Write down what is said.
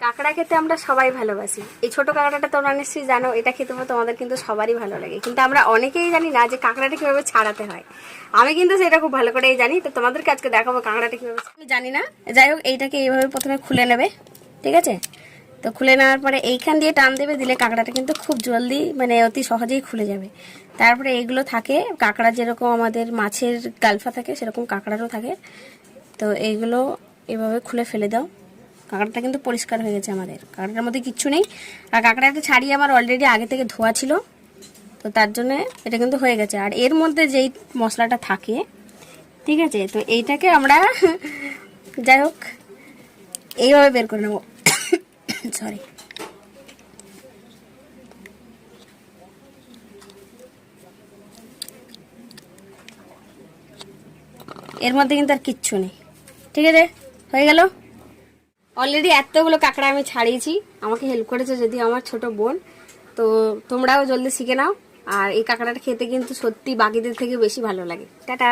কাঁকড়া খেতে আমরা সবাই ভালোবাসি। এই ছোট কাঁকড়াটা তোমরা নিশ্চয়ই জানো, এটা খেতে তোমাদের কিন্তু সবারই ভালো লাগে, কিন্তু আমরা অনেকেই জানি না যে কাঁকড়াটা কীভাবে ছাড়াতে হয়। আমি কিন্তু সেটা খুব ভালো করেই জানি, তো তোমাদেরকে আজকে দেখাবো কাঁকড়াটা কীভাবে। আমি জানি না, যাই হোক এইটাকে এইভাবে প্রথমে খুলে নেবে, ঠিক আছে? তো খুলে নেওয়ার পরে এইখান দিয়ে টান দেবে, দিলে কাঁকড়াটা কিন্তু খুব জলদি মানে অতি সহজেই খুলে যাবে। তারপরে এইগুলো থাকে, কাঁকড়া যেরকম আমাদের মাছের গালফা থাকে সেরকম কাঁকড়ারও থাকে। তো এইগুলো এভাবে খুলে ফেলে দাও। কাঁকড়াটা কিন্তু পরিষ্কার হয়ে গেছে আমাদের, কাঁকড়াটার মধ্যে কিচ্ছু নেই। আর কাঁকড়াটা ছাড়িয়ে আমার অলরেডি আগে থেকে ধোয়া ছিল, তো তার জন্য এটা কিন্তু হয়ে গেছে। আর এর মধ্যে যেই মশলাটা থাকে, ঠিক আছে, তো এইটাকে আমরা যাই হোক এইভাবে বের করে নেব। সরি, এর মধ্যে কিন্তু আর কিচ্ছু নেই, ঠিক আছে? হয়ে গেল। অলরেডি এতগুলো কাঁকড়া আমি ছাড়িয়েছি, আমাকে হেল্প করেছে যদি আমার ছোট বোন। তো তোমরাও জলদি শিখে নাও। আর এই কাঁকড়াটা খেতে কিন্তু সত্যি বাকিদের থেকে বেশি ভালো লাগে। টাটা।